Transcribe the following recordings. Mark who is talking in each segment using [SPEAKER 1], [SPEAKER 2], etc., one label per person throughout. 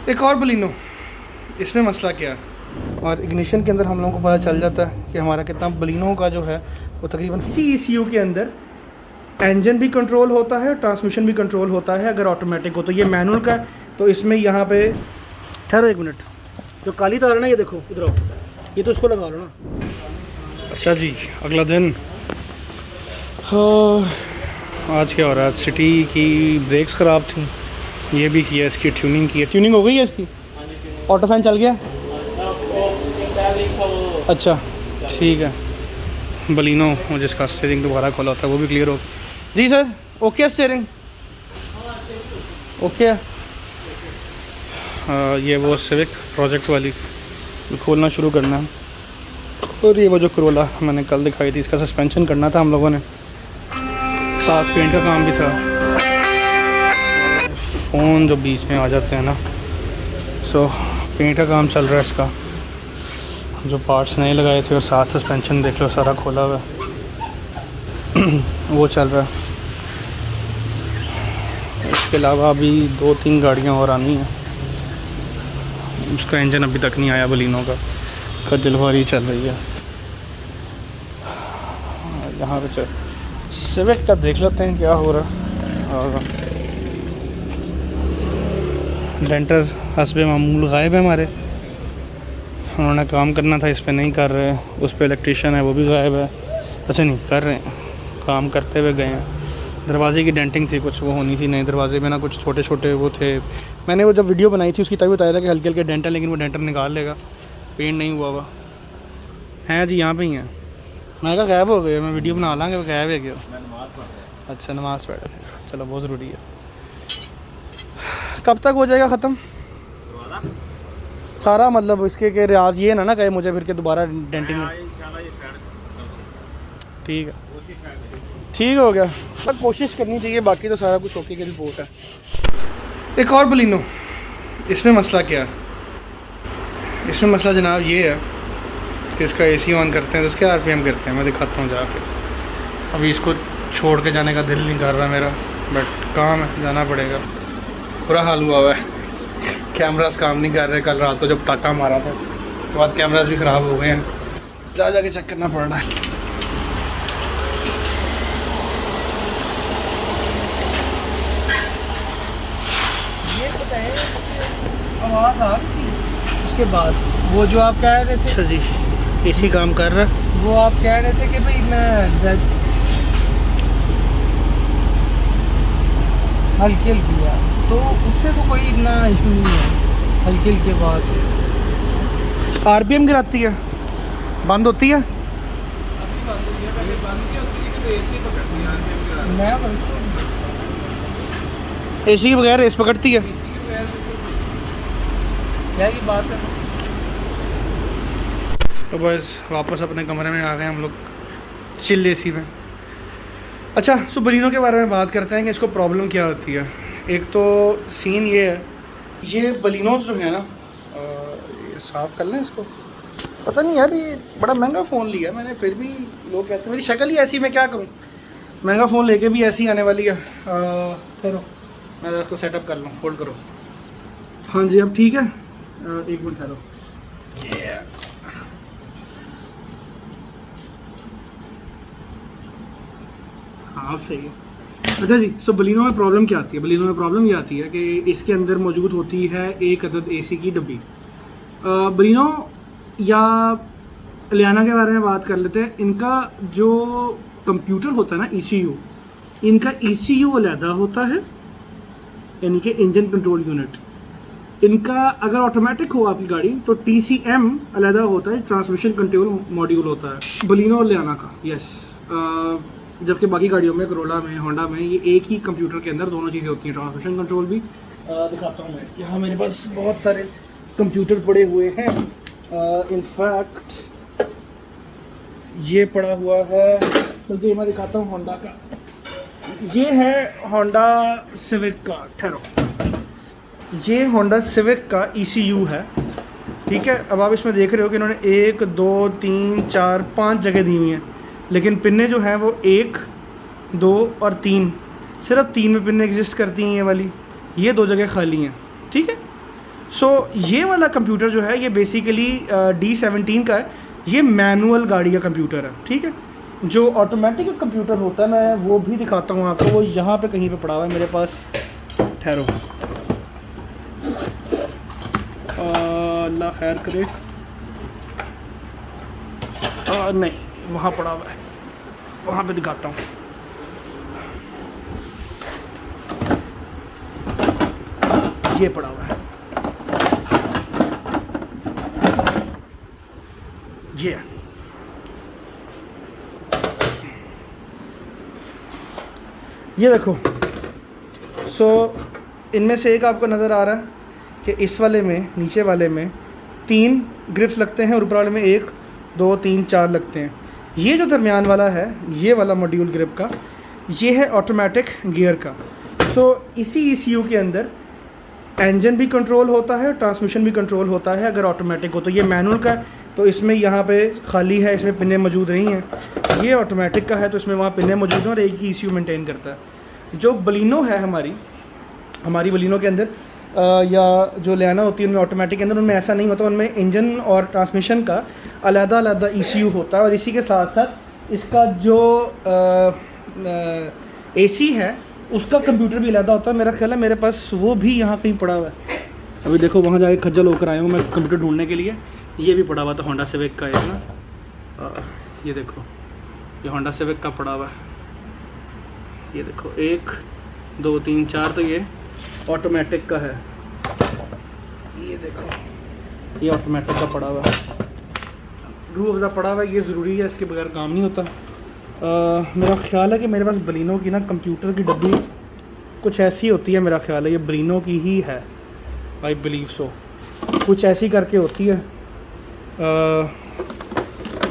[SPEAKER 1] एक और बलिनो, इसमें मसला क्या है। और इग्निशन के अंदर हम लोगों को पता चल जाता है कि हमारा कितना बलिनो का जो है वो तकरीबन ECU के अंदर इंजन भी कंट्रोल होता है, ट्रांसमिशन भी कंट्रोल होता है अगर ऑटोमेटिक हो। तो ये मैनुअल का है, तो इसमें यहाँ पे ठहरो एक मिनट, जो काली तार है ना, ये देखो इधर आओ, ये तो इसको लगा लो ना। अच्छा जी, अगला दिन। आज क्या हो रहा है, सिटी की ब्रेक्स ख़राब थी, ये भी किया, इसकी ट्यूनिंग की है। ट्यूनिंग हो गई है इसकी, ऑटो फैन चल गया। अच्छा ठीक है। बलिनो जिसका स्टीयरिंग दोबारा खोला होता है वो भी क्लियर हो। जी सर, ओके है स्टीयरिंग, ओके है। ये वो सिविक प्रोजेक्ट वाली खोलना शुरू करना है। और ये वो जो करोला मैंने कल दिखाई थी, इसका सस्पेंशन करना था हम लोगों ने, साथ पेंट का काम भी था। फ़ोन जो बीच में आ जाते हैं ना, सो पेंट का काम चल रहा है इसका, जो पार्ट्स नहीं लगाए थे, और साथ सस्पेंशन देख लो सारा खोला हुआ है वो चल रहा है। इसके अलावा अभी 2-3 गाड़ियाँ और आनी हैं, उसका इंजन अभी तक नहीं आया बलिनो का, खज्जलवारी चल रही है। यहाँ पे चल सिविक का देख लेते हैं क्या हो रहा है। और डेंटर हस्बे मामूल गायब है हमारे, उन्होंने काम करना था, इस पे नहीं कर रहे। उस पे इलेक्ट्रीशियन है, वो भी गायब है। अच्छा नहीं कर रहे हैं, काम करते हुए गए हैं। दरवाजे की डेंटिंग थी कुछ, वो होनी थी, नए दरवाजे में ना कुछ छोटे छोटे वो थे। मैंने वो जब वीडियो बनाई थी उसकी तभी बताया था कि हल्के हल्के डेंट है, लेकिन वो डेंटर निकाल लेगा, पेंट नहीं हुआ हुआ है। जी यहाँ पे ही है। मैं कहा गायब हो गए, मैं वीडियो बना लाँगे, वो गायब है क्या। अच्छा नमाज़ पढ़ रहे थे, चलो बहुत ज़रूरी है। कब तक हो जाएगा ख़त्म सारा, मतलब इसके के रियाज ये ना कहे मुझे फिर के दोबारा डेंटिंग। ठीक है, ठीक हो गया, बस कोशिश करनी चाहिए, बाकी तो सारा कुछ ओके की रिपोर्ट है। एक और बलिनो, इसमें मसला क्या है। इसमें मसला जनाब ये है कि इसका AC ऑन करते हैं तो इसके RPM करते हैं, मैं दिखाता हूँ जाके। अभी इसको छोड़ के जाने का दिल नहीं कर रहा मेरा, बट काम है, जाना पड़ेगा। बुरा हाल हुआ हुआ है, कैमरास काम नहीं कर रहे। कल रात को जब ताका मारा था उसके बाद कैमरास भी ख़राब हो गए हैं, जाके चेक करना पड़ रहा है।
[SPEAKER 2] ये बताएं, आवाज़ आ रही थी उसके बाद, वो जो आप कह रहे थे।
[SPEAKER 1] अच्छा जी, AC काम कर रहा है।
[SPEAKER 2] वो आप कह रहे थे कि भाई मैं हल्की हल्की है, तो उससे तो कोई इतना इशू नहीं है। हल्की हल्की आवाज़
[SPEAKER 1] RPM गिराती है, बंद होती है।
[SPEAKER 2] मैं
[SPEAKER 1] AC के बगैर रेस पकड़ती है।
[SPEAKER 2] क्या ये बात है।
[SPEAKER 1] तो बस वापस अपने कमरे में आ गए हम लोग, चिल AC में। अच्छा, सो बलिनो के बारे में बात करते हैं कि इसको प्रॉब्लम क्या होती है। एक तो सीन ये है, ये बलिनोज जो है ना, ये साफ़ कर लें इसको। पता नहीं यार, ये बड़ा महंगा फ़ोन लिया मैंने, फिर भी लोग कहते हैं मेरी शक्ल ही ऐसी, मैं क्या करूं। महंगा फ़ोन लेके भी ऐसी आने वाली है। ठहरो मैं इसको सेटअप कर लूँ, होल्ड करो। हाँ जी अब ठीक है, एक मिनट ठहरो। हाँ सही है। अच्छा जी, सो बलिनो में प्रॉब्लम क्या आती है। बलिनो में प्रॉब्लम ये आती है कि इसके अंदर मौजूद होती है एक अदद AC की डब्बी। बलिनो या लियाना के बारे में बात कर लेते हैं। इनका जो कंप्यूटर होता है ना, ECU, इनका ECU अलहदा होता है, यानी कि इंजन कंट्रोल यूनिट। इनका अगर ऑटोमेटिक हो आपकी गाड़ी तो TCM अलहदा होता है, ट्रांसमिशन कंट्रोल मॉड्यूल होता है बलिनो और लियाना का। यस, जबकि बाकी गाड़ियों में, करोला में, होंडा में, ये एक ही कंप्यूटर के अंदर दोनों चीज़ें होती हैं, ट्रांसमिशन कंट्रोल भी। दिखाता हूँ मैं, यहाँ मेरे पास बहुत सारे कंप्यूटर पड़े हुए हैं। इनफैक्ट ये पड़ा हुआ है, बल्कि ये मैं दिखाता हूँ होंडा का। ये है होंडा सिविक का, ठहरो, ये होंडा सिविक का ECU है, ठीक है। अब आप इसमें देख रहे हो कि इन्होंने 1 2 3 4 5 जगह दी हुई हैं, लेकिन पिन्ने जो हैं वो 1 2 और 3, सिर्फ 3 में पिन्ने एग्जिस्ट करती हैं ये वाली, ये 2 जगह खाली हैं, ठीक है। सो ये वाला कंप्यूटर जो है ये बेसिकली D17 का है। ये मैनुअल गाड़ी का कंप्यूटर है, ठीक है। जो ऑटोमेटिक कंप्यूटर होता है मैं वो भी दिखाता हूँ आपको, वो यहाँ पे कहीं पे पड़ा हुआ है मेरे पास। ठहरो, अल्लाह खैर करे। नहीं, वहाँ पड़ा हुआ है, वहाँ पे दिखाता हूँ। ये पड़ा हुआ है, ये देखो। सो इनमें से एक आपको नज़र आ रहा है कि इस वाले में, नीचे वाले में 3 ग्रिप्स लगते हैं और ऊपर वाले में 1 2 3 4 लगते हैं। ये जो दरमियान वाला है, ये वाला मॉड्यूल ग्रिप का, ये है ऑटोमेटिक गियर का। सो इसी ECU के अंदर इंजन भी कंट्रोल होता है, ट्रांसमिशन भी कंट्रोल होता है अगर ऑटोमेटिक हो तो। ये मैनुअल का है तो इसमें यहाँ पे खाली है, इसमें पिने मौजूद नहीं हैं। ये ऑटोमेटिक का है तो इसमें वहाँ पिने मौजूद हैं और एक ही ECU मेंटेन करता है। जो बलिनो है हमारी बलिनो के अंदर या जो लियाना होती है उनमें ऑटोमेटिक के अंदर, उनमें ऐसा नहीं होता। उनमें इंजन और ट्रांसमिशन का अलग ECU होता है और इसी के साथ साथ इसका जो AC है उसका कंप्यूटर भी अलग होता है। मेरा ख्याल है मेरे पास वो भी यहाँ कहीं पड़ा हुआ है। अभी देखो वहाँ जाके खज्जल होकर आया हूँ मैं कंप्यूटर ढूंढने के लिए। ये भी पड़ा हुआ था होंडा सिविक का, है ना। ये देखो, ये होंडा सिविक का पड़ा हुआ है। ये देखो 1 2 3 4, तो ये ऑटोमेटिक का है। ये देखो, ये ऑटोमेटिक का पड़ा हुआ है। रूह अफ़ज़ा पड़ा हुआ है, ये ज़रूरी है, इसके बगैर काम नहीं होता। मेरा ख्याल है कि मेरे पास बलिनो की ना कंप्यूटर की डब्बी कुछ ऐसी होती है, मेरा ख्याल है ये बलिनो की ही है, आई बिलीव सो। कुछ ऐसी करके होती है।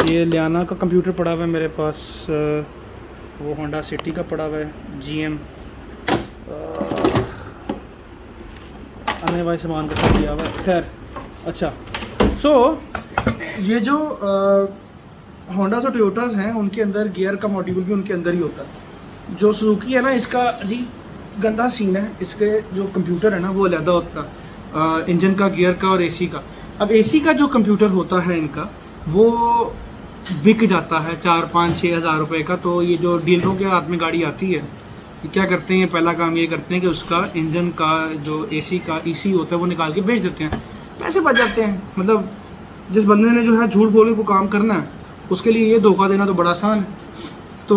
[SPEAKER 1] ये लियाना का कंप्यूटर पड़ा हुआ है मेरे पास, वो होंडा सिटी का पड़ा हुआ है, GM आने वाले सामान का सब दिया हुआ है। खैर अच्छा, सो ये जो होंडास और टोयोटास हैं उनके अंदर गियर का मॉड्यूल भी उनके अंदर ही होता है। जो सुजुकी है ना, इसका जी गंदा सीन है, इसके जो कंप्यूटर है ना वो अलग होता है इंजन का, गियर का और AC का। अब AC का जो कंप्यूटर होता है इनका वो बिक जाता है 4 5 6 हज़ार रुपये का। तो ये जो डीलरों के हाथ में गाड़ी आती है, ये क्या करते हैं, पहला काम ये करते हैं कि उसका इंजन का जो AC का ECU होता है वो निकाल के बेच देते हैं, पैसे बच जाते हैं। मतलब जिस बंदे ने जो है झूठ बोलने को काम करना है उसके लिए ये धोखा देना तो बड़ा आसान है। तो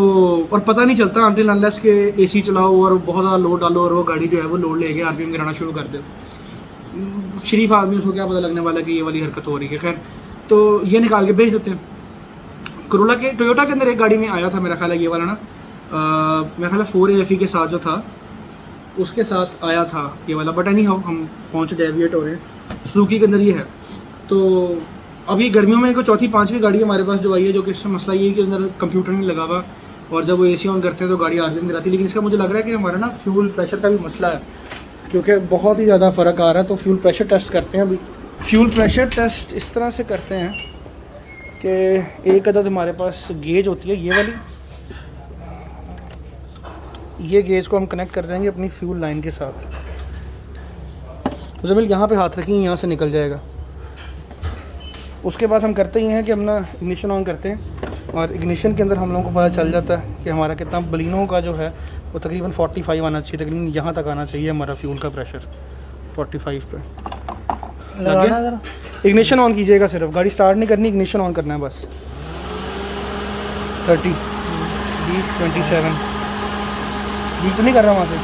[SPEAKER 1] और पता नहीं चलता अनटिल अनलेस के AC चलाओ और बहुत ज़्यादा लोड डालो और वो गाड़ी जो है वो लोड लेके RPM गिराना शुरू कर दे। शरीफ आदमी उसको क्या पता लगने वाला कि ये वाली हरकत हो रही है। खैर, तो ये निकाल के बेच देते हैं। करोला के, टोयोटा के अंदर एक गाड़ी में आया था मेरा ख्याल है ये वाला ना, मेरा ख्याल है 4AFE के साथ जो था उसके साथ आया था ये वाला। बट एनी हाउ हम पहुँच डेविएट हो रहे हैं। सुजुकी के अंदर ये है। तो अभी गर्मियों में कोई 4थी 5वीं गाड़ी हमारे पास जो आई है, जो कि इसका मसला ये है कि अंदर कंप्यूटर नहीं लगा हुआ और जब वो AC ऑन करते हैं तो गाड़ी RPM गिराती है। लेकिन इसका मुझे लग रहा है कि हमारा ना फ्यूल प्रेशर का भी मसला है, क्योंकि बहुत ही ज़्यादा फ़र्क आ रहा है। तो फ्यूल प्रेशर टेस्ट करते हैं अभी। फ्यूल प्रेशर टेस्ट इस तरह से करते हैं कि एक अदद हमारे पास गेज होती है, ये वाली। ये गेज को हम कनेक्ट कर देंगे अपनी फ्यूल लाइन के साथ। ज़मील यहाँ पे हाथ रखिए, यहाँ से निकल जाएगा। उसके बाद हम करते ही हैं कि हम ना इग्निशन ऑन करते हैं और इग्निशन के अंदर हम लोगों को पता चल जाता है कि हमारा कितना बलिनो का जो है वो तकरीबन 45 आना चाहिए, तकरीबन यहाँ तक आना चाहिए हमारा फ्यूल का प्रेशर 45 पे। लग गया? इग्निशन ऑन कीजिएगा, सिर्फ गाड़ी स्टार्ट नहीं करनी, इग्निशन ऑन करना है बस। 30 20 27 बीच तो नहीं कर रहा वहाँ से,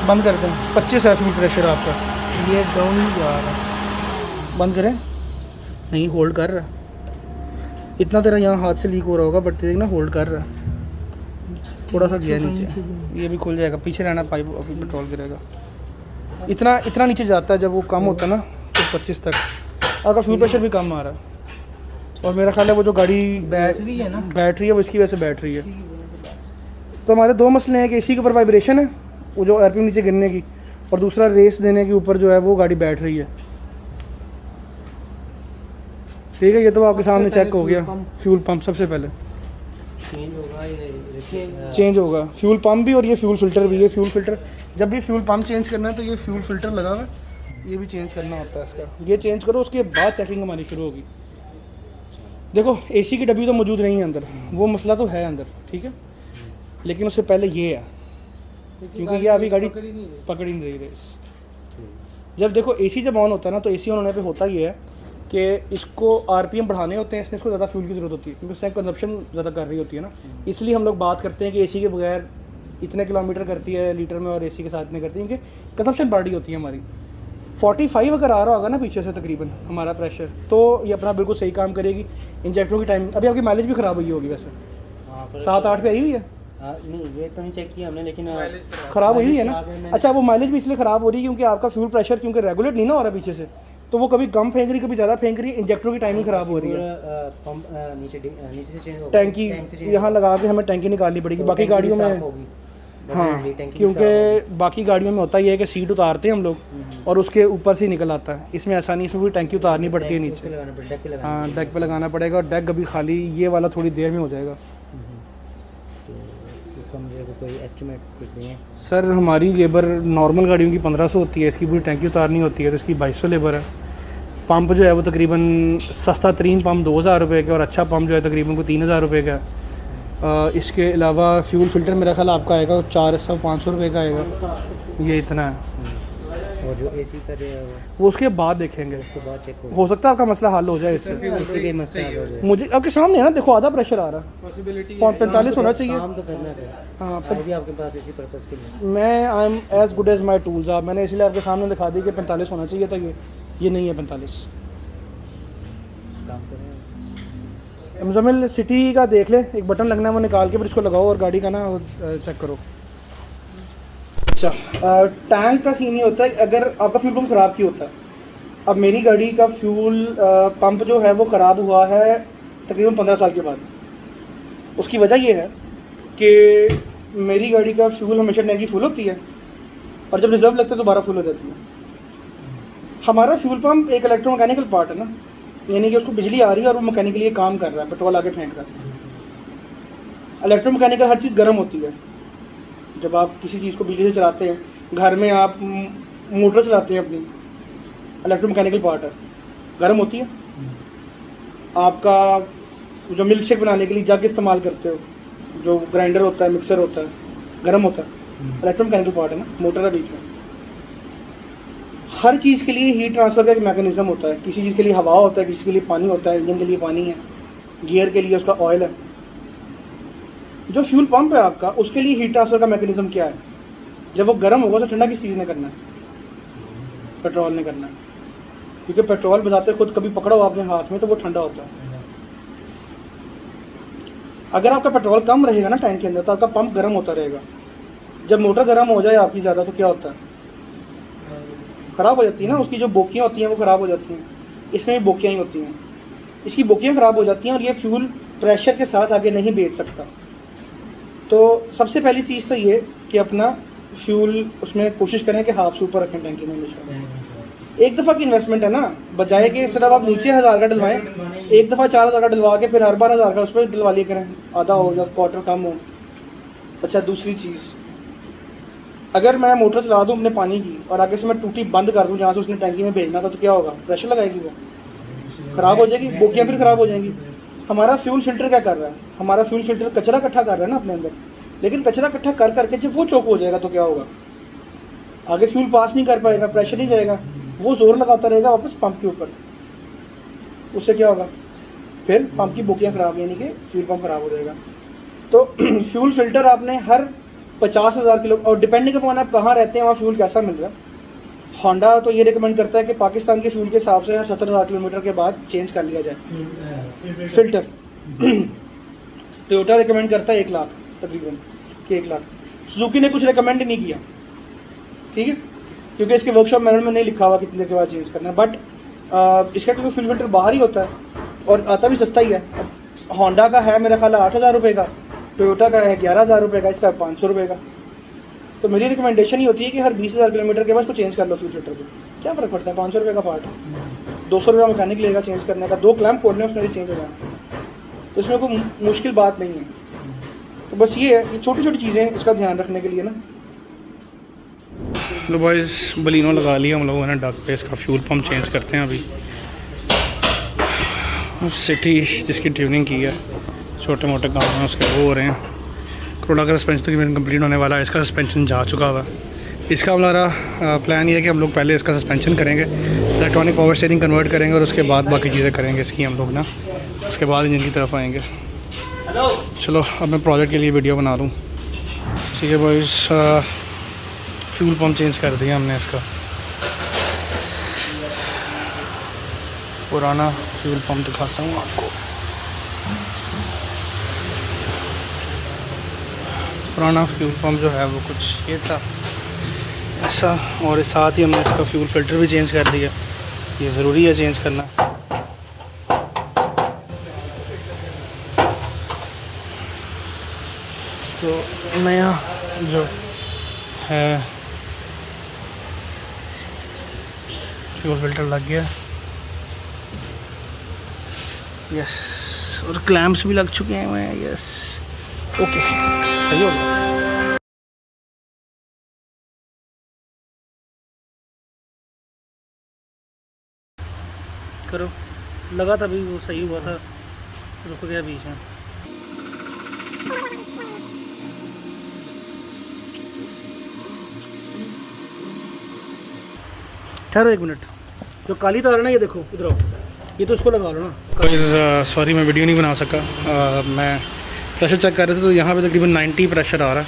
[SPEAKER 1] बंद कर दें। 25 है फ्यूल प्रेशर आपका,
[SPEAKER 2] ये डाउन ही जा रहा है।
[SPEAKER 1] बंद करें, नहीं होल्ड कर रहा। इतना तेरा यहाँ हाथ से लीक हो रहा होगा, बट देख ना होल्ड कर रहा है। थोड़ा सा गया नीचे, ये भी खुल जाएगा। पीछे रहना, पाइप अभी पेट्रोल गिरेगा। इतना नीचे जाता है जब वो कम होता है ना, तो 25 तक। आपका फ्यूल प्रेशर भी कम आ रहा है। और मेरा ख्याल है वो जो गाड़ी
[SPEAKER 2] बैटरी है ना,
[SPEAKER 1] बैटरी है वो इसकी वजह से बैटरी है। तो हमारे 2 मसले हैं कि AC के ऊपर वाइब्रेशन है, वो जो RPM नीचे गिरने की, और दूसरा रेस देने के ऊपर जो है वो गाड़ी बैठ रही है। ठीक है, ये तो आपके सामने चेक हो गया। फ्यूल पंप सबसे पहले चेंज होगा, फ्यूल पंप भी और ये फ्यूल फ़िल्टर भी। ये फ्यूल फ़िल्टर, जब भी फ्यूल पंप चेंज करना है तो ये फ्यूल फ़िल्टर लगा हुआ है ये भी चेंज करना होता है इसका, ये चेंज करो, उसके बाद चेकिंग हमारी शुरू होगी। देखो एसी की डब्बी तो मौजूद नहीं है अंदर, वो मसला तो है अंदर, ठीक है, लेकिन उससे पहले ये है, क्योंकि ये अभी गाड़ी पकड़ ही नहीं रही है। जब देखो एसी जब ऑन होता है ना, तो एसी ऑन होने पे होता ये है कि इसको आरपीएम बढ़ाने होते हैं, इसमें इसको ज़्यादा फ्यूल की ज़रूरत होती है, क्योंकि उससे कंजप्शन ज़्यादा कर रही होती है ना, इसलिए हम लोग बात करते हैं कि एसी के बगैर इतने किलोमीटर करती है लीटर में और एसी के साथ इतने करती है, क्योंकि कंजप्शन बढ़ रही होती है हमारी। 45 अगर आ रहा होगा ना पीछे से तकरीबन हमारा प्रेशर, तो ये अपना बिल्कुल सही काम करेगी। इंजेक्टरों की टाइमिंग, अभी आपकी माइलेज भी ख़राब हुई होगी वैसे, 7-8 पे आई हुई है।
[SPEAKER 3] नहीं ये तो नहीं चेक किया हमने, लेकिन
[SPEAKER 1] ख़राब हुई है ना। अच्छा, वो माइलेज भी इसलिए ख़राब हो रही है क्योंकि आपका फ्यूल प्रेशर क्योंकि रेगुलेट नहीं ना हो रहा पीछे से, तो वो कभी कम फेंक रही, कभी ज़्यादा फेंक रही है, इंजेक्टरों की टाइमिंग ख़राब हो रही है।
[SPEAKER 3] पंप नीचे से चेंज होगा,
[SPEAKER 1] टैंकी यहाँ लगा के हमें टैंकी निकालनी पड़ेगी, बाकी गाड़ियों में हाँ, क्योंकि बाकी गाड़ियों में होता ही है कि सीट उतारते हैं हम लोग और उसके ऊपर से निकल आता है, इसमें ऐसा नहीं, इसमें पूरी टैंकी उतारनी पड़ती है नीचे। हाँ, डेक पे लगाना पड़ेगा, और डेक अभी खाली ये वाला थोड़ी देर में हो जाएगा।
[SPEAKER 3] तो इसका मुझे कोई एस्टिमेट कुछ दें
[SPEAKER 1] सर? हमारी लेबर नॉर्मल गाड़ियों की 1500 होती है, इसकी पूरी टैंकी उतारनी होती है तो इसकी 2200 लेबर है। पंप जो है वो तकरीबन सस्ता तरीन पंप 2000 रुपये का, और अच्छा पंप जो है तकरीबन को 3000 रुपये का। इसके अलावा फ्यूल फ़िल्टर मेरा ख्याल आपका आएगा 400-500 रुपये का आएगा, ये इतना है।
[SPEAKER 3] और जो एसी कर रहे हैं
[SPEAKER 1] वो उसके बाद देखेंगे,
[SPEAKER 3] उसके बाद चेक
[SPEAKER 1] हो सकता है आपका मसला हल हो जाए इससे।
[SPEAKER 3] एसी के मसला हो जाए।
[SPEAKER 1] मुझे आपके सामने है ना, देखो आधा प्रेशर आ रहा है, 45 होना चाहिए।
[SPEAKER 3] काम तो करना है
[SPEAKER 1] हाँ,
[SPEAKER 3] भी आपके पास इसी पर्पस के लिए।
[SPEAKER 1] मैं I am as good as my tools आप, मैंने इसलिए आपके सामने दिखा दी कि 45 होना चाहिए था, ये नहीं है 45।
[SPEAKER 3] काम करें
[SPEAKER 1] मुजम्मिल सिटी का देख ले, एक बटन लगना है वो निकाल के फिर इसको लगाओ और गाड़ी का ना चेक करो। अच्छा, टैंक का सीन ये होता है अगर आपका फ्यूल पंप ख़राब क्यों होता है। अब मेरी गाड़ी का फ्यूल पंप जो है वो ख़राब हुआ है तकरीबन 15 साल के बाद। उसकी वजह ये है कि मेरी गाड़ी का फ्यूल हमेशा टैंकी फुल होती है और जब रिजर्व लगता है दोबारा फुल हो जाती है। हमारा फ्यूल पंप एक इलेक्ट्रोमैकेनिकल पार्ट है ना, यानी कि उसको बिजली आ रही है और वो मैकेनिकली काम कर रहा है, पेट्रोल आगे फेंक रहा है। इलेक्ट्रोमैकेनिकल हर चीज़ गर्म होती है। जब आप किसी चीज़ को बिजली से चलाते हैं, घर में आप मोटर चलाते हैं अपनी, इलेक्ट्रोमैकेनिकल पार्ट है, गर्म होती है। आपका जो मिल्क शेक बनाने के लिए जग इस्तेमाल करते हो, जो ग्राइंडर होता है, मिक्सर होता है, गर्म होता है, इलेक्ट्रोमैकेनिकल पार्ट है ना, मोटर है बीच में। हर चीज़ के लिए हीट ट्रांसफ़र का एक मैकेनिज़्म होता है। किसी चीज़ के लिए हवा होता है, किसी के लिए पानी होता है, इंजन के लिए पानी है, गियर के लिए उसका ऑयल है। जो फ्यूल पंप है आपका, उसके लिए हीट ट्रांसफ़र का मैकेनिज़्म क्या है? जब वो गर्म होगा तो ठंडा किस चीज़ ने करना है? पेट्रोल ने करना है, क्योंकि पेट्रोल बजाते खुद कभी पकड़ो आपने हाथ में तो वो ठंडा होता है। अगर आपका पेट्रोल कम रहेगा ना टैंक के अंदर, तो आपका पंप गर्म होता रहेगा। जब मोटर गर्म हो जाए आपकी ज़्यादा, तो क्या होता है? ख़राब हो जाती है ना, उसकी जो बोकियाँ होती हैं वो ख़राब हो जाती हैं। इसमें भी बोकियाँ ही होती हैं, इसकी बोकियाँ ख़राब हो जाती हैं और ये फ्यूल प्रेशर के साथ आगे नहीं भेज सकता। तो सबसे पहली चीज़ तो ये कि अपना फ्यूल उसमें कोशिश करें कि हाफ से ऊपर रखें टैंकी में हमेशा। एक दफ़ा की इन्वेस्टमेंट है ना, बजाय कि सिर्फ आप नीचे 1000 का डलवाएं, एक दफ़ा 4000 का डलवा के फिर हर बार 1000 का उस पर डलवा लिया करें, आधा हो या क्वार्टर कम हो। अच्छा, दूसरी चीज़, अगर मैं मोटर चला दूँ अपने पानी की और आगे से मैं टूटी बंद कर दूँ जहाँ से उसने टैंकी में भेजना था, तो क्या होगा? प्रेशर लगाएगी, वो ख़राब हो जाएगी, बोकियाँ फिर ख़राब हो जाएंगी। हमारा फ्यूल फिल्टर क्या कर रहा है? हमारा फ्यूल फिल्टर कचरा इकट्ठा कर रहा है ना अपने अंदर, लेकिन कचरा इकट्ठा कर करके जब वो चौक हो जाएगा तो क्या होगा? आगे फ्यूल पास नहीं कर पाएगा, प्रेशर नहीं जाएगा, वो जोर लगाता रहेगा वापस पंप के ऊपर। उससे क्या होगा? फिर पंप की बोकियाँ ख़राब, यानी कि फ्यूल पंप ख़राब हो जाएगा। तो फ्यूल फिल्टर आपने हर 50,000 किलो, और डिपेंडिंग अपॉन आप कहाँ रहते हैं वहाँ फ्यूल कैसा मिल रहा है। होंडा तो ये रिकमेंड करता है कि पाकिस्तान के फ्यूल के हिसाब से हर 70,000 किलोमीटर के बाद चेंज कर लिया जाए फिल्टर। टोयोटा रिकमेंड करता है 1 लाख तकरीबन, कि 1 लाख। सुजुकी ने कुछ रिकमेंड नहीं किया, ठीक है, क्योंकि इसके वर्कशॉप मैनुअल में नहीं लिखा हुआ कितने के बाद चेंज करना है। बट इसका क्योंकि फ्यूल फिल्टर बाहर ही होता है और आता भी सस्ता ही है। होंडा का है मेरा ख्याल 8,000 रुपये का, टोयोटा का है 11,000 रुपये का, इसका 500 रुपये का। तो मेरी रिकमेंडेशन ही होती है कि हर 20,000 किलोमीटर के बाद उसको चेंज कर लो फ्यूल फिल्टर को। क्या फ़र्क पड़ता है? 500 रुपये का पार्ट है, 200 रुपये मैकेनिक लेगा चेंज करने का, 2 क्लैम्प खोलने उसमें भी चेंज हो जाए, तो इसमें कोई मुश्किल बात नहीं है। तो बस ये है, ये छोटी छोटी चीज़ें इसका ध्यान रखने के लिए ना। लो बॉयज़, बलिनो लगा लिया हम लोगों ने डक पे। इसका फ्यूल पंप चेंज करते हैं अभी। सिटी जिसकी ट्यूनिंग की है, छोटे मोटे काम हैं उसके वो हो रहे हैं। करोड़ा का सस्पेंशन तकरीबन कंप्लीट होने वाला है। इसका सस्पेंशन जा चुका हुआ है। इसका हमारा प्लान ये है कि हम लोग पहले इसका सस्पेंशन करेंगे, इलेक्ट्रॉनिक पावर स्टीयरिंग कन्वर्ट करेंगे और उसके बाद बाकी चीज़ें करेंगे इसकी हम लोग ना। उसके बाद इंजन की तरफ आएंगे। चलो अब मैं प्रोजेक्ट के लिए वीडियो बना लूँ। ठीक है बॉयज़, फ्यूल पंप चेंज कर दिया हमने इसका। पुराना फ्यूल पंप दिखाता हूँ आपको। पुराना फ्यूल पंप जो है वो कुछ ये था ऐसा, और साथ ही हमने इसका फ्यूल फ़िल्टर भी चेंज कर दिया। ये ज़रूरी है चेंज करना। तो नया जो है फ्यूल फ़िल्टर लग गया। यस, और क्लैम्प्स भी लग चुके हैं। यस, ओके, सही हो गया। करो, लगा था अभी वो सही हुआ था, रुक गया बीच में। ठहरो एक मिनट, जो काली तार है ना, ये देखो इधर आओ, ये तो उसको लगा लो ना। सॉरी मैं वीडियो नहीं बना सका। मैं प्रेशर चेक कर रहे थे तो यहाँ पे तकरीबन 90 प्रेशर आ रहा है।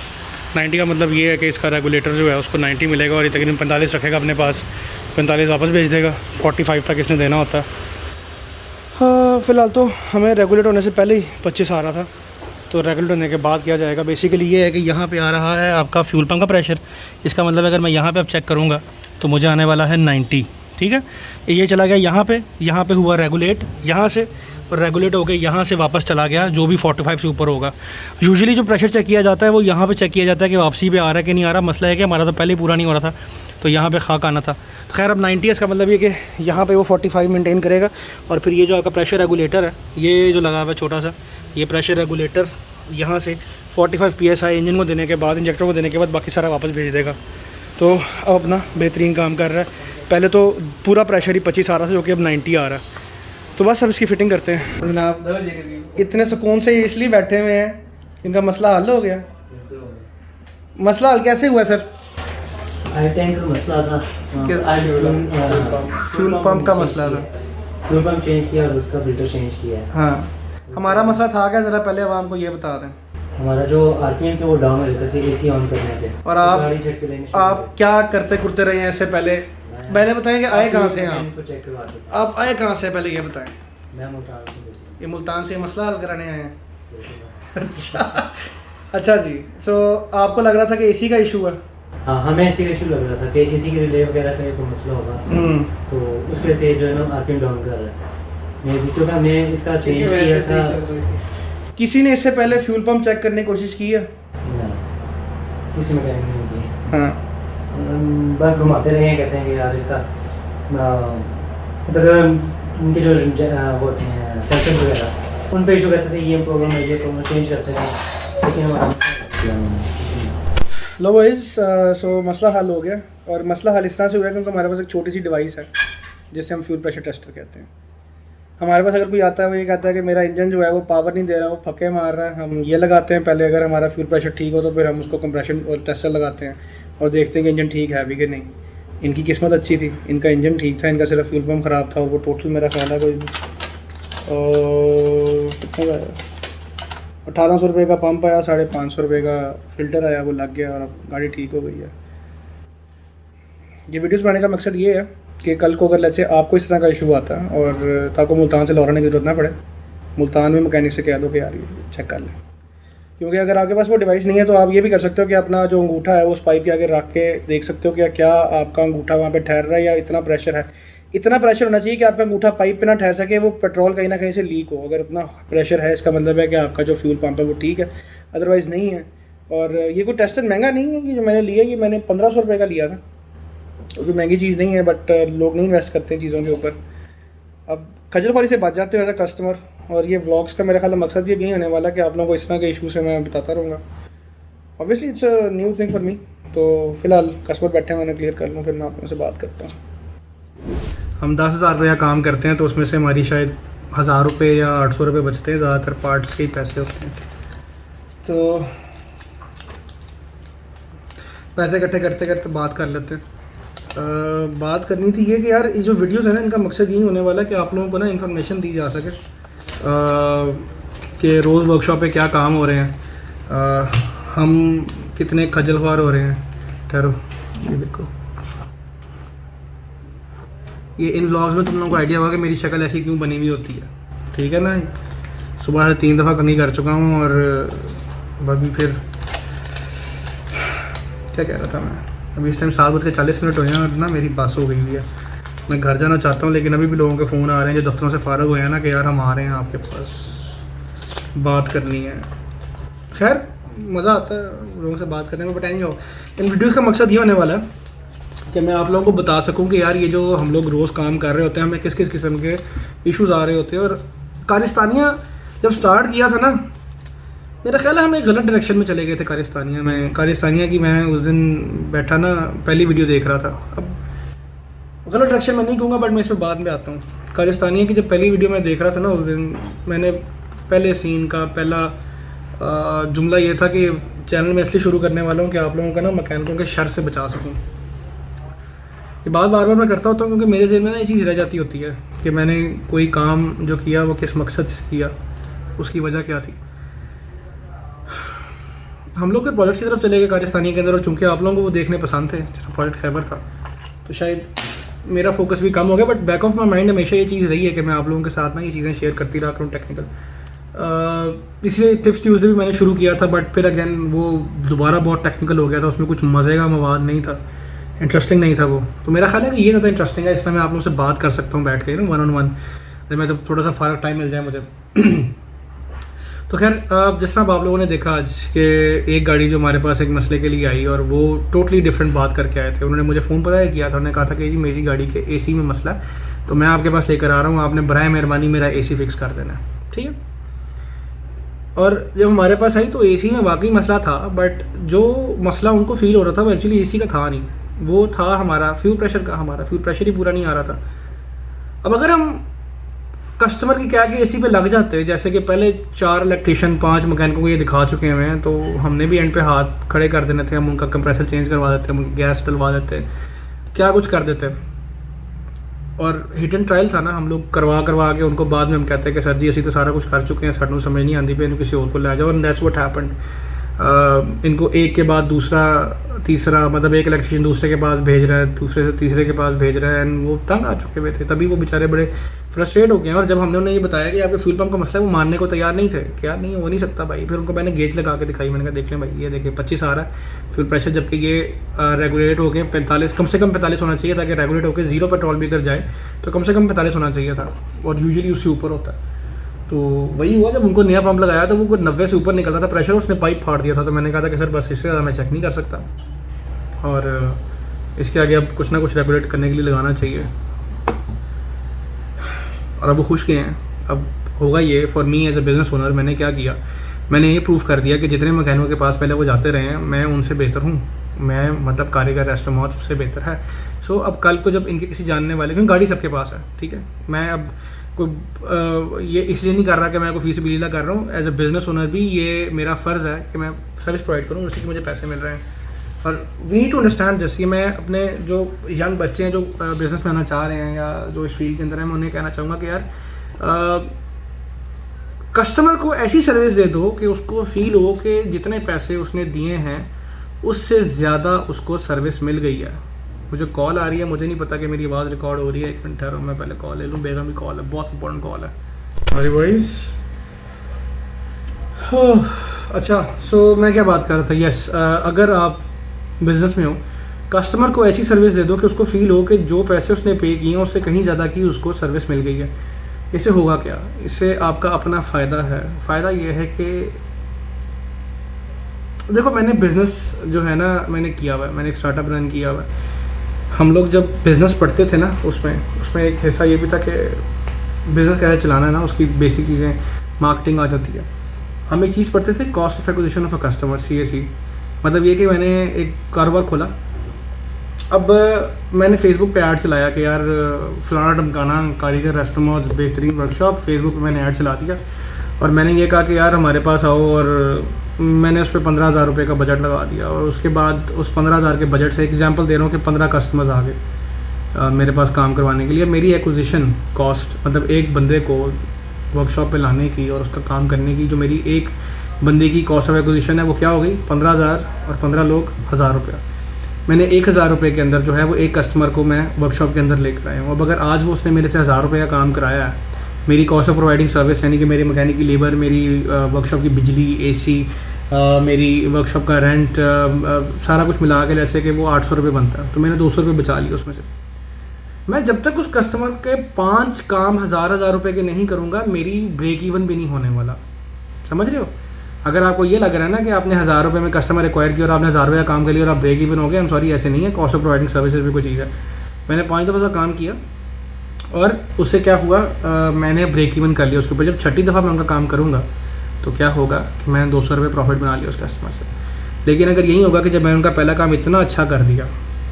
[SPEAKER 1] 90 का मतलब ये है कि इसका रेगुलेटर जो है उसको 90 मिलेगा और ये तकरीबन 45 रखेगा अपने पास, 45 वापस भेज देगा। 45 तक इसने देना होता है। हाँ, फ़िलहाल तो हमें रेगुलेट होने से पहले ही 25 आ रहा था, तो रेगुलेट होने के बाद किया जाएगा। बेसिकली ये है कि यहाँ पे आ रहा है आपका फ्यूल पंप का प्रेशर। इसका मतलब अगर मैं यहाँ पे अब चेक करूँगा तो मुझे आने वाला है 90। ठीक है, ये चला गया यहाँ पे हुआ रेगुलेट यहाँ से, और रेगुलेट हो गया यहाँ से वापस चला गया जो भी 45 से ऊपर होगा। यूजुअली जो प्रेशर चेक किया जाता है वो यहाँ पे चेक किया जाता है कि वापसी पे आ रहा है कि नहीं आ रहा। मसला है कि हमारा तो पहले पूरा नहीं हो रहा था, तो यहाँ पे खाक आना था। तो खैर अब 90 है, इसका मतलब ये कि यहाँ पे वो 45 मेंटेन करेगा। और फिर ये जो आपका प्रेशर रेगुलेटर है, ये जो लगा हुआ है छोटा सा, ये प्रेशर रेगुलेटर यहाँ से 45 PSI इंजन को देने के बाद, इंजेक्टर को देने के बाद बाकी सारा वापस भेज देगा। तो अब अपना बेहतरीन काम कर रहा है। पहले तो पूरा प्रेशर ही 25 आ रहा था, जो कि अब 90 आ रहा है। तो बस अब इसकी फ़िटिंग करते हैं जनाब। इतने सुकून से इसलिए बैठे हुए हैं, इनका मसला हल हो गया। मसला हल कैसे हुआ सर?
[SPEAKER 3] आई टैंक का मसला था,
[SPEAKER 1] फ्यूल पंप का मसला था।
[SPEAKER 3] फ्यूल पंप चेंज किया और उसका फिल्टर चेंज किया है।
[SPEAKER 1] हाँ, हमारा मसला था क्या, ज़रा पहले आवाम को ये बता दें।
[SPEAKER 3] हमारा जो आरपीएम थे वो डाउन हो जाते थे एसी ऑन करने पे।
[SPEAKER 1] और आप क्या करते करते रहे हैं इससे पहले? पहले बताएं कि आए कहाँ से हैं आप आए कहाँ से, पहले ये बताएं।
[SPEAKER 3] मैं मुल्तान से।
[SPEAKER 1] ये मुल्तान से मसला हल कराने आए हैं? अच्छा जी। तो आपको लग रहा था कि एसी का इशू है?
[SPEAKER 3] हाँ, हमें एसी का इशू लग रहा था कि एसी के रिले वगैरह का कोई मसला होगा, तो उसके से जो है ना आरपीएम डाउन कर रहा है। मैं हमने इसका चेंज किया था।
[SPEAKER 1] किसी ने इससे पहले फ्यूल पंप चेक करने की कोशिश की है?
[SPEAKER 3] किसी में नहीं की।
[SPEAKER 1] हाँ,
[SPEAKER 3] बस घुमाते रहे हैं, कहते हैं कि यार इसका उनके जो वो सेंसर वगैरह उन पे इशू कहते थे, ये प्रॉब्लम है, ये प्रॉब्लम चेंज करते थे, लेकिन हमारा
[SPEAKER 1] लो बॉयज़, सो मसला हल हो गया। और मसला हल इस तरह से हुआ है क्योंकि हमारे पास एक छोटी सी डिवाइस है जिसे हम फ्यूल प्रेशर टेस्टर कहते हैं। हमारे पास अगर कोई आता है वो ये कहता है कि मेरा इंजन जो है वो पावर नहीं दे रहा, वो फके मार रहा है, हम ये लगाते हैं पहले। अगर हमारा फ्यूल प्रेशर ठीक हो तो फिर हम उसको कंप्रेशन और टेस्टर लगाते हैं और देखते हैं कि इंजन ठीक है अभी कि नहीं। इनकी किस्मत अच्छी थी, इनका इंजन ठीक था, इनका सिर्फ फ्यूल पंप ख़राब था। वो टोटल मेरा ख्याल है कोई कितने का आया, 1800 रुपये का पंप आया, 550 रुपये का फ़िल्टर आया, वो लग गया और अब गाड़ी ठीक हो गई है। ये वीडियोस बनाने का मकसद ये है कि कल को अगर लेट्स से आपको इस तरह का इशू आता है और ताको मुल्तान से लौटाने की जरूरत ना पड़े, मुल्तान में मैकेनिक से कह दो कि यार ये चेक कर लें। क्योंकि अगर आपके पास वो डिवाइस नहीं है तो आप ये भी कर सकते हो कि अपना जो अंगूठा है वो उस पाइप के आगे रख के देख सकते हो कि क्या आपका अंगूठा वहाँ पे ठहर रहा है या इतना प्रेशर है। इतना प्रेशर होना चाहिए कि आपका अंगूठा पाइप पे ना ठहर सके, वो पेट्रोल कहीं ना कहीं से लीक हो। अगर इतना प्रेशर है इसका मतलब है कि आपका जो फ्यूल पंप है वो ठीक है, अदरवाइज़ नहीं है। और ये कोई टेस्टर महंगा नहीं है कि जो मैंने लिया, ये मैंने 1500 रुपये का लिया था, तो कोई महंगी चीज़ नहीं है, बट लोग नहीं इन्वेस्ट करते हैं चीज़ों के ऊपर। अब खजल खुआरी से बच जाते हो एज अ कस्टमर। और ये व्लॉग्स का मेरे ख्याल में मकसद भी यही होने वाला कि आप लोगों को इस तरह के इशू से मैं बताता रहूँगा। Obviously it's a new thing for me, तो फ़िलहाल कस्टमर बैठे हैं, मैंने क्लियर कर लूँ, फिर मैं आप लोगों से बात करता हूँ। हम 10,000 रुपये का काम करते हैं तो उसमें से हमारी शायद 1000 रुपये या 800 रुपये बचते हैं, ज़्यादातर पार्ट्स के ही पैसे होते हैं। तो पैसे इकट्ठे करते करते बात कर लेते हैं। बात करनी थी ये कि यार ये जो वीडियोस है ना, इनका मकसद यही होने वाला है कि आप लोगों को ना इन्फॉर्मेशन दी जा सके कि रोज़ वर्कशॉप पे क्या काम हो रहे हैं, हम कितने खजल ख्वार हो रहे हैं। ठहरो, ये देखो, ये इन व्लॉग्स में तुम लोगों को आइडिया होगा कि मेरी शक्ल ऐसी क्यों बनी हुई होती है, ठीक है ना। सुबह से 3 दफ़ा कहीं कर चुका हूँ और अभी फिर क्या कह रहा था मैं, अभी इस टाइम 7:40 हुए हैं और ना मेरी बस हो गई हुई है। मैं घर जाना चाहता हूँ लेकिन अभी भी लोगों के फ़ोन आ रहे हैं जो दफ्तरों से फ़ारग हुए हैं ना कि यार हम आ रहे हैं आपके पास, बात करनी है। खैर मज़ा आता है लोगों से बात करने में, बताएंगे। इन वीडियो का मकसद ये होने वाला है कि मैं आप लोगों को बता सकूं कि यार ये जो हम लोग रोज़ काम कर रहे होते हैं, हमें किस किस किस्म के इश्यूज़ आ रहे होते हैं। और कारिस्तानिया जब स्टार्ट किया था ना, मेरा ख्याल है हम एक गलत डायरेक्शन में चले गए थे कारिस्तानिया की। मैं उस दिन बैठा ना, पहली वीडियो देख रहा था। अब गलत डायरेक्शन में नहीं कहूँगा, बट मैं इस पर बाद में आता हूँ। कारिस्तानिया की जब पहली वीडियो मैं देख रहा था ना, उस दिन मैंने पहले सीन का पहला जुमला ये था कि चैनल में इसलिए शुरू करने वाला हूँ कि आप लोगों का ना मैकेनिकों के शर से बचा सकूँ। ये बात बार बार मैं करता होता हूँ क्योंकि मेरे ज़हन में ना ये चीज़ रह जाती होती है कि मैंने कोई काम जो किया वो किस मकसद से किया, उसकी वजह क्या थी। हम लोग के प्रोजेक्ट की तरफ चले गए कारिस्तानी के अंदर, और चूँकि आप लोगों को वो देखने पसंद थे, प्रोजेक्ट खैबर था, तो शायद मेरा फोकस भी कम हो गया। But back of my mind हमेशा ये चीज़ रही है कि मैं आप लोगों के साथ ना ये चीज़ें शेयर करती रहा करूँ टेक्निकल। इसलिए टिप्स ट्यूजडे भी मैंने शुरू किया था, बट फिर अगेन वो दोबारा बहुत टेक्निकल हो गया था, उसमें कुछ मज़े का मवाद नहीं था, इंटरेस्टिंग नहीं था वो। तो मेरा ख्याल है कि ये ज़्यादा इंटरेस्टिंग है, इसलिए मैं आप लोगों से बात कर सकता हूँ बैठ के ना 1-on-1, जब मैं तो थोड़ा सा फ़ारग टाइम मिल जाए मुझे। तो खैर जिस तरह आप लोगों ने देखा आज कि एक गाड़ी जो हमारे पास एक मसले के लिए आई और वो टोटली डिफरेंट बात करके आए थे। उन्होंने मुझे फ़ोन पता है किया था, उन्होंने कहा था कि जी मेरी गाड़ी के एसी में मसला है, तो मैं आपके पास लेकर आ रहा हूँ, आपने बराए मेहरबानी मेरा एसी फिक्स कर देना है, ठीक है। और जब हमारे पास आई तो एसी में वाकई मसला था, बट जो मसला उनको फील हो रहा था वो एक्चुअली एसी का था नहीं, वो था हमारा फ्यूल प्रेशर का। हमारा फ्यूल प्रेशर ही पूरा नहीं आ रहा था। अब अगर हम कस्टमर की क्या कि एसी पे लग जाते हैं, जैसे कि पहले 4 इलेक्ट्रीशियन 5 मैकेनिकों को ये दिखा चुके हैं, तो हमने भी एंड पे हाथ खड़े कर देने थे, हम उनका कंप्रेसर चेंज करवा देते, हम गैस डलवा देते, क्या कुछ कर देते। और हिट एंड ट्रायल था ना, हम लोग करवा के उनको बाद में हम कहते हैं कि सर जी असी तो सारा कुछ कर चुके हैं, सानू समझ नहीं आती पे, इनको किसी और को ले जाओ। And that's what happened. इनको एक के बाद दूसरा तीसरा, मतलब एक इलेक्ट्रीशियन दूसरे के पास भेज रहा है, दूसरे से तीसरे के पास भेज रहा है, एंड वो तंग आ चुके हुए थे। तभी वो बेचारे बड़े फ्रस्ट्रेट हो गए। और जब हमने उन्हें ये बताया कि आपके फ्यूल पंप का मसला है, वो मानने को तैयार नहीं थे कि यार नहीं हो नहीं सकता भाई। फिर उनको मैंने गेज लगा के दिखाई, मैंने कहा देख लें भाई, ये देखिए 25 आ रहा है फ्यूल प्रेशर, जबकि ये रेगुलेट होकर 45, कम से कम 45 होना चाहिए था कि रेगुलेट होकर 0 पेट्रोल भी कर जाए तो कम से कम 45 होना चाहिए था, और यूजुअली उससे ऊपर होता है। तो वही हुआ, जब उनको नया पंप लगाया तो वो 90 से ऊपर निकल रहा था प्रेशर, उसने पाइप फाड़ दिया था। तो मैंने कहा था कि सर बस इससे ज़्यादा मैं चेक नहीं कर सकता, और इसके आगे अब कुछ ना कुछ रेगुलेट करने के लिए लगाना चाहिए। और अब वो खुश गए हैं। अब होगा ये, for me as a business owner मैंने क्या किया, मैंने ये प्रूफ कर दिया कि जितने मैकेनिकों के पास पहले वो जाते रहे हैं, मैं उनसे बेहतर हूँ। मैं मतलब कारीगर रेस्टोरेंट उससे बेहतर है। सो अब कल को जब इनके किसी जानने वाले, क्योंकि गाड़ी सबके पास है, ठीक है, मैं अब कोई ये इसलिए नहीं कर रहा कि मैं कोई फीस बिलीला कर रहा हूँ। एज अ बिज़नेस ओनर भी ये मेरा फ़र्ज़ है कि मैं सर्विस प्रोवाइड करूँ, उसी के मुझे पैसे मिल रहे हैं। और वी नीड टू अंडरस्टैंड जैसे मैं अपने जो यंग बच्चे हैं जो बिज़नेस में आना चाह रहे हैं या जो इस फील्ड के अंदर हैं, मैं उन्हें कहना चाहूँगा कि यार कस्टमर को ऐसी सर्विस दे दो कि उसको फील हो कि जितने पैसे उसने दिए हैं उससे ज़्यादा उसको सर्विस मिल गई है। मुझे कॉल आ रही है, मुझे नहीं पता कि मेरी आवाज़ रिकॉर्ड हो रही है। 1 मिनट ठहरो, मैं पहले कॉल ले लूँ। बेगम की कॉल है, बहुत इंपॉर्टेंट कॉल है। अरे वॉइस अच्छा, सो मैं क्या बात कर रहा था। यस, अगर आप बिज़नेस में हो, कस्टमर को ऐसी सर्विस दे दो कि उसको फील हो कि जो पैसे उसने पे किए हैं उससे कहीं ज़्यादा की उसको सर्विस मिल गई है। इससे होगा क्या, इससे आपका अपना फ़ायदा है। फ़ायदा ये है कि देखो, मैंने बिज़नेस जो है ना मैंने किया हुआ है, मैंने एक स्टार्टअप रन किया हुआ है। हम लोग जब बिज़नेस पढ़ते थे ना, उसमें एक हिस्सा ये भी था कि बिज़नेस कैसे चलाना है ना, उसकी बेसिक चीज़ें, मार्केटिंग आ जाती है। हम एक चीज़ पढ़ते थे, cost of acquisition of a customer, CAC। मतलब ये कि मैंने एक कारोबार खोला, अब मैंने फेसबुक पे ऐड चलाया कि यार फलाना ढमकाना कारीगर रेस्टोरेंट बेहतरीन वर्कशॉप, फेसबुक पे मैंने ऐड चला दिया और मैंने ये कहा कि यार हमारे पास आओ, और मैंने उस पर 15,000 रुपये का बजट लगा दिया। और उसके बाद उस 15,000 के बजट से एग्जांपल दे रहा हूँ कि 15 कस्टमर्स आ गए मेरे पास काम करवाने के लिए। मेरी एक्विजिशन कॉस्ट, मतलब एक बंदे को वर्कशॉप पे लाने की और उसका काम करने की जो मेरी एक बंदे की कॉस्ट ऑफ एक्विजिशन है वो क्या हो गई, 15,000 और 15 लोग 1,000 रुपया। मैंने 1,000 रुपये के अंदर जो है वो एक कस्टमर को मैं वर्कशॉप के अंदर लेकर आया हूँ। अब अगर आज वो उसने मेरे से 1,000 रुपये का काम कराया है, मेरी कॉस्ट ऑफ प्रोवाइडिंग सर्विस यानी कि मेरी मैकेनिक की लेबर, मेरी वर्कशॉप की बिजली, AC, मेरी वर्कशॉप का रेंट, सारा कुछ मिला के जैसे कि वो 800 रुपये बनता है, तो मैंने 200 रुपये बचा लिए उसमें से। मैं जब तक उस कस्टमर के 5 काम 1,000 रुपये के नहीं करूँगा, मेरी ब्रेक इवन भी नहीं होने वाला। समझ रहे हो? अगर आपको ये लग रहा है ना कि आपने 1,000 रुपये में कस्टमर एक्वायर किया और आपने 1,000 रुपये का काम कर लिया और आप ब्रेक इवन हो गए, सॉरी, ऐसे नहीं है। कॉस्ट ऑफ प्रोवाइडिंग सर्विसेज भी कोई चीज़ है। मैंने 5 दफ़ा काम किया और उससे क्या हुआ, मैंने ब्रेक इवन कर लिया उसके ऊपर। जब 6ठी दफ़ा मैं उनका काम करूँगा तो क्या होगा कि मैंने 200 रुपये प्रॉफिट बना लिया उस कस्टमर से। लेकिन अगर यही होगा कि जब मैंने उनका पहला काम इतना अच्छा कर दिया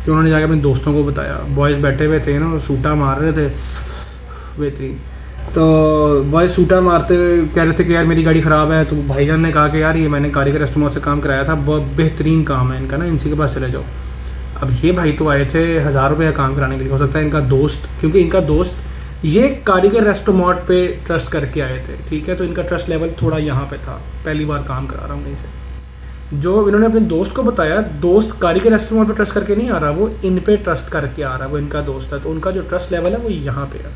[SPEAKER 1] कि उन्होंने जाकर अपने दोस्तों को बताया, बॉयज़ बैठे हुए थे ना, सूटा मार रहे थे बेहतरीन, तो बॉयज़ सूटा मारते हुए कह रहे थे कि यार मेरी गाड़ी ख़राब है, तो भाईजान ने कहा कि यार ये मैंने कारीगर रेस्टोरेंट से काम कराया था, बहुत बेहतरीन काम है इनका ना, इनसी के पास चले जाओ। अब ये भाई तो आए थे 1,000 रुपये का काम कराने के लिए, हो सकता है इनका दोस्त, क्योंकि इनका दोस्त ये कारीगर रेस्टोरेंट पे ट्रस्ट करके आए थे, ठीक है, तो इनका ट्रस्ट लेवल थोड़ा यहाँ पे था, पहली बार काम करा रहा हूँ कहीं से। जो इन्होंने अपने दोस्त को बताया, दोस्त कारीगर रेस्टोरेंट पे ट्रस्ट करके नहीं आ रहा, वो इन पे ट्रस्ट करके आ रहा है, वो इनका दोस्त है, तो उनका जो ट्रस्ट लेवल है वो यहाँ पे है।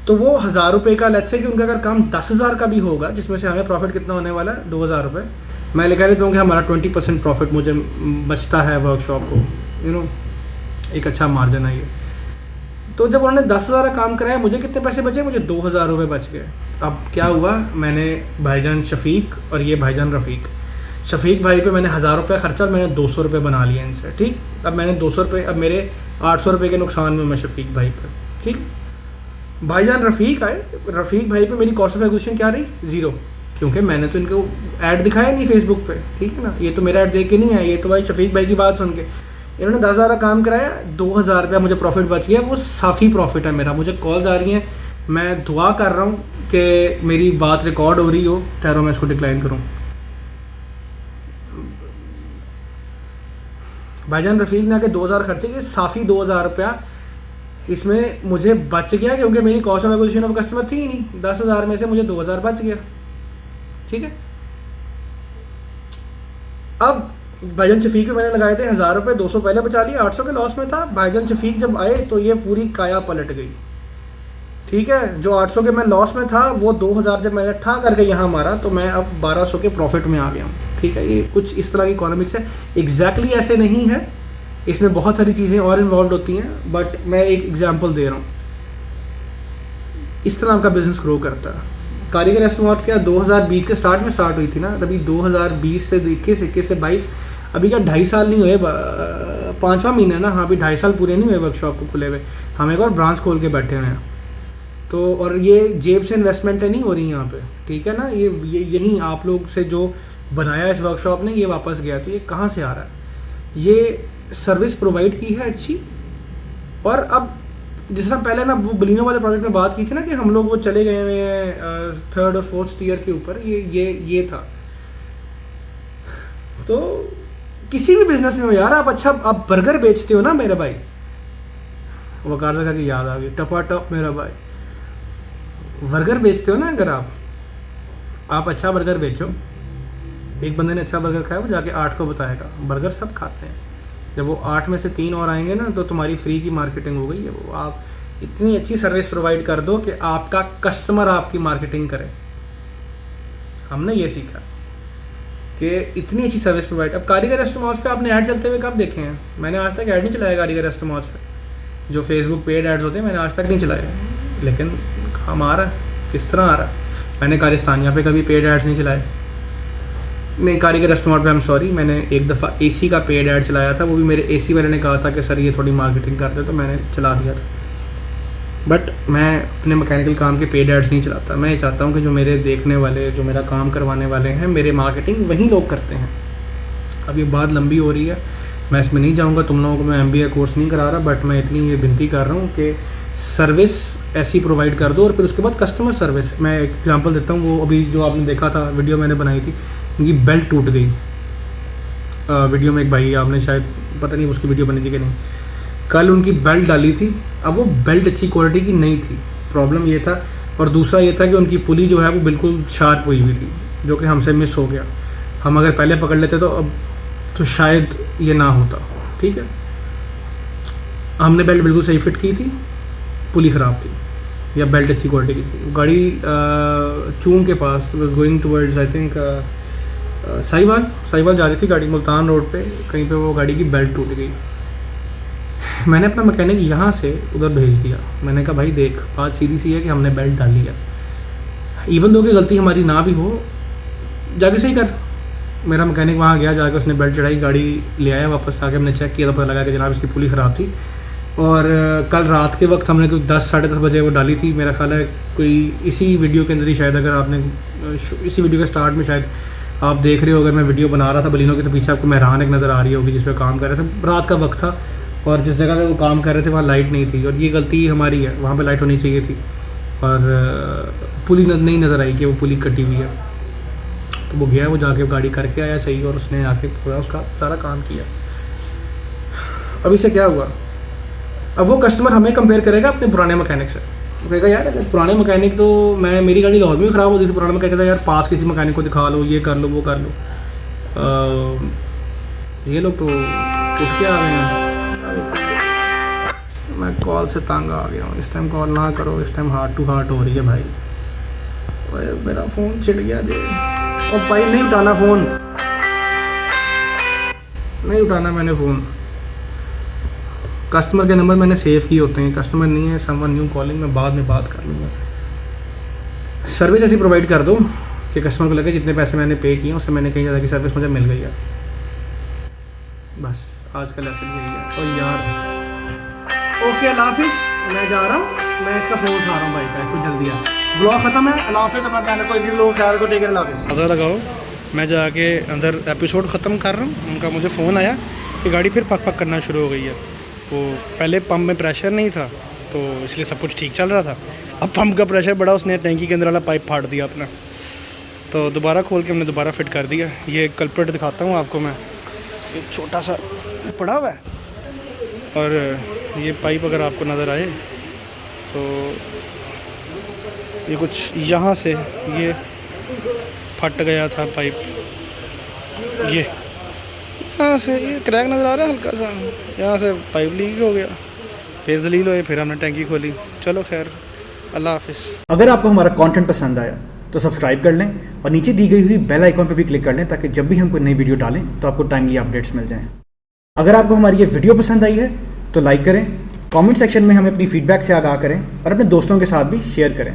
[SPEAKER 1] तो वो 1,000 रुपये का, लेट्स से कि उनका अगर काम 10,000 का भी होगा, जिसमें से हमें प्रॉफिट कितना होने वाला है, 2,000 रुपये, मैं लिखा लेता हूँ कि हमारा 20% प्रॉफिट मुझे बचता है वर्कशॉप को, एक अच्छा मार्जिन है ये। तो जब उन्होंने 10,000 का काम कराया, मुझे कितने पैसे बचे, मुझे 2,000 रुपये बच गए। अब क्या हुआ, मैंने भाईजान शफीक और ये भाईजान रफ़ीक, शफीक भाई पे मैंने 1,000 रुपये खर्चा और मैंने 200 रुपये बना लिए इनसे, ठीक। अब मैंने 200 रुपये, अब मेरे 800 रुपये के नुकसान में मैं शफीक भाई पे, ठीक। भाईजान रफ़ीक आए, रफ़ीक भाई पे मेरी कॉस्ट ऑफ एक्विजिशन क्या रही, 0, क्योंकि मैंने तो इनको ऐड दिखाया नहीं फेसबुक पे, ठीक है ना, ये तो मेरा ऐड देख के नहीं है, ये तो भाई शफीक भाई की बात सुन के। इन्होंने 10,000 का काम कराया, 2,000 रुपया मुझे प्रॉफिट बच गया, वो साफ़ी प्रॉफिट है मेरा। मुझे कॉल्स आ रही हैं, मैं दुआ कर रहा हूँ कि मेरी बात रिकॉर्ड हो रही हो, ठहरो मैं इसको डिक्लाइन करूँ। भाईजान रफ़ीक ने आके 2,000 खर्चे किए, साफ़ी 2,000 रुपया इसमें मुझे बच गया, क्योंकि मेरी cost of acquisition of customer थी ही नहीं। 10,000 में से मुझे 2,000 बच गया, ठीक है। अब भाईजान शफीक पे मैंने लगाए थे 1,000 रुपये, 200 पहले बचा लिया, 800 के लॉस में था। भाईजान शफीक जब आए तो ये पूरी काया पलट गई, ठीक है। जो 800 के मैं लॉस में था, वो 2,000 जब मैंने ठा करके यहाँ मारा तो मैं अब 1,200 के प्रॉफिट में आ गया हूँ, ठीक है। ये कुछ इस तरह की इकोनॉमिक्स है, एग्जैक्टली ऐसे नहीं है, इसमें बहुत सारी चीज़ें और इन्वॉल्व होती हैं, बट मैं एक एग्जांपल दे रहा हूँ। इस तरह आपका बिजनेस ग्रो करता है। कारीगर रेस्टोरेंट क्या 2020 के स्टार्ट में स्टार्ट हुई थी ना, तभी 2020 से 21 से 22, अभी क्या 2.5 साल नहीं हुए, 5वां महीना ना, हाँ अभी 2.5 साल पूरे नहीं हुए वर्कशॉप को खुले हुए, हम एक और ब्रांच खोल के बैठे हुए हैं। तो और ये जेब से इन्वेस्टमेंटें नहीं हो रही यहाँ पे, ठीक है ना, ये यहीं आप लोग से जो बनाया इस वर्कशॉप ने, ये वापस गया, तो ये कहाँ से आ रहा है, ये सर्विस प्रोवाइड की है अच्छी। और अब जिस तरह पहले मैं वो बलिनो वाले प्रोजेक्ट में बात की थी ना कि हम लोग वो चले गए हुए हैं 3rd और 4th ईयर के ऊपर, ये था। तो किसी भी बिजनेस में हो यार, आप अच्छा आप बर्गर बेचते हो ना मेरे भाई, वकार जगह की याद आ गई, टपाटप मेरा भाई, बर्गर बेचते हो ना, अगर आप अच्छा बर्गर बेचो, एक बंदे ने अच्छा बर्गर खाया, वो जाके 8 को बताएगा, बर्गर सब खाते हैं, जब वो 8 में से 3 और आएंगे ना, तो तुम्हारी फ्री की मार्केटिंग हो गई है। वो आप इतनी अच्छी सर्विस प्रोवाइड कर दो कि आपका कस्टमर आपकी मार्केटिंग करे। हमने ये सीखा कि इतनी अच्छी सर्विस प्रोवाइड। अब कारीगर रेस्टोरेंट पे आपने ऐड चलते हुए कब देखे हैं? मैंने आज तक ऐड नहीं चलाया कारीगर रेस्टोरेंट पे, जो फेसबुक पेड एड्स होते हैं मैंने आज तक नहीं चलाए, लेकिन काम आ रहा है। किस तरह आ रहा है? मैंने कारिस्तानिया पे कभी पेड एड्स नहीं चलाए, नहीं कारीगर रेस्टोरेंट पे I'm सॉरी, मैंने एक दफ़ा AC का पेड ऐड चलाया था, वो भी मेरे AC वाले ने कहा था कि सर ये थोड़ी मार्केटिंग कर दे, तो मैंने चला दिया था। बट मैं अपने मैकेनिकल काम के पेड एड्स नहीं चलाता। मैं ये चाहता हूँ कि जो मेरे देखने वाले, जो मेरा काम करवाने वाले हैं, मेरे मार्केटिंग वही लोग करते हैं। अब ये बात लंबी हो रही है, मैं इसमें नहीं जाऊँगा, तुम लोगों को मैं MBA कोर्स नहीं करा रहा, बट मैं इतनी ये विनती कर रहा हूँ कि सर्विस ऐसी प्रोवाइड कर दो। और फिर उसके बाद कस्टमर सर्विस, मैं एक एग्जांपल देता हूँ। वो अभी जो आपने देखा था वीडियो मैंने बनाई थी, उनकी बेल्ट टूट गई। वीडियो में एक भाई, आपने शायद पता नहीं उसकी वीडियो बनी थी कि नहीं, कल उनकी बेल्ट डाली थी, अब वो बेल्ट अच्छी क्वालिटी की नहीं थी, प्रॉब्लम ये था। और दूसरा ये था कि उनकी पुली जो है वो बिल्कुल शार्प हुई हुई थी, जो कि हमसे मिस हो गया। हम अगर पहले पकड़ लेते तो शायद ये ना होता। ठीक है, हमने बेल्ट बिल्कुल सही फिट की थी, पुली ख़राब थी या बेल्ट अच्छी क्वालिटी की थी। गाड़ी चूंग के पास was going towards I think Sahiwal जा रही थी गाड़ी, मुल्तान रोड पे कहीं पे वो गाड़ी की बेल्ट टूट गई। मैंने अपना मैकेनिक यहाँ से उधर भेज दिया। मैंने कहा भाई देख, बात सीधी सी है कि हमने बेल्ट डाली है, इवन दो कि गलती हमारी ना भी हो, जाके सही कर। मेरा मैकेनिक वहाँ गया, जाके उसने बेल्ट चढ़ाई, गाड़ी ले आया वापस। आके हमने चेक किया तो पता लगा कि जनाब इसकी पुली ख़राब थी। और कल रात के वक्त हमने कोई 10 साढ़े 10 बजे वो डाली थी। मेरा ख्याल है कोई इसी वीडियो के अंदर ही शायद, अगर आपने इसी वीडियो के स्टार्ट में शायद आप देख रहे हो, अगर मैं वीडियो बना रहा था बलिनो की, तो पीछे आपको मेहरान एक नज़र आ रही होगी जिस पे काम कर रहे थे। रात का वक्त था और जिस जगह पे वो काम कर रहे थे वहाँ लाइट नहीं थी, और ये गलती हमारी है, वहाँ पे लाइट होनी चाहिए थी। और पुली नहीं नज़र आई कि वो पुली कटी हुई है। तो वो गया, वो जाके गाड़ी करके आया सही, और उसने आके पूरा उसका सारा काम किया। अब इससे क्या हुआ, अब वो कस्टमर हमें कंपेयर करेगा अपने पुराने मैकेनिक से। वो कहेगा यार अगर पुराने मैकेनिक, तो मेरी गाड़ी लाहौर में ख़राब होती थी, पुराना मैकेनिक कहता यार पास किसी मैकेनिक को दिखा लो, ये कर लो वो कर लो। ये लोग तो उठ के आ गए हैं। मैं कॉल से तंग आ गया हूँ, इस टाइम कॉल ना करो, इस टाइम हार्ट टू हार्ट हो रही है भाई। ओए मेरा फ़ोन छिड़ गया जी, और भाई नहीं उठाना फ़ोन, नहीं उठाना मैंने फ़ोन। कस्टमर के नंबर मैंने सेव किए होते हैं, कस्टमर नहीं है, समवन न्यू कॉलिंग, मैं बाद में बात कर लूँगा। सर्विस ऐसी प्रोवाइड कर दो कि कस्टमर को लगे जितने पैसे मैंने पे किए उससे मैंने कहीं ज़्यादा की सर्विस मुझे मिल गई है। बस आज का लेसन यही है। और यार ओके अल्लाह हाफिज़, मैं जा रहा हूँ, मैं इसका फ़ोन उठा रहा हूँ भाई का, कुछ जल्दी आ। ब्लॉग ख़त्म है, अल्लाह हाफिज़, अपना ध्यान रखो, इन लोग सारे को टेक केयर, अल्लाह हाफिज़। नज़र लगाओ, मैं जाके अंदर एपिसोड ख़त्म कर रहा हूँ। उनका मुझे फ़ोन आया कि गाड़ी फिर पक पक करना शुरू हो गई है। तो पहले पंप में प्रेशर नहीं था, तो इसलिए सब कुछ ठीक चल रहा था। अब पंप का प्रेशर बढ़ा, उसने टैंकी के अंदर वाला पाइप फाड़ दिया अपना, तो दोबारा खोल के हमने दोबारा फिट कर दिया। ये कल्प्रिट दिखाता हूँ आपको मैं, एक छोटा सा पड़ा हुआ है, और ये पाइप अगर आपको नज़र आए तो ये कुछ यहाँ से ये फट गया था पाइप, ये यहाँ से ये क्रैक नज़र आ रहा है हल्का सा, यहाँ से पाइप लीक हो गया, फिर जलील हुए, फिर हमने टैंकी खोली। चलो खैर, अल्लाह हाफिज़।
[SPEAKER 4] अगर आपको हमारा कंटेंट पसंद आया तो सब्सक्राइब कर लें और नीचे दी गई हुई बेल आइकॉन पर भी क्लिक कर लें, ताकि जब भी हम कोई नई वीडियो डालें तो आपको टाइमली अपडेट्स मिल जाएं। अगर आपको हमारी ये वीडियो पसंद आई है तो लाइक करें, कमेंट सेक्शन में हमें अपनी फीडबैक से आगाह करें और अपने दोस्तों के साथ भी शेयर करें।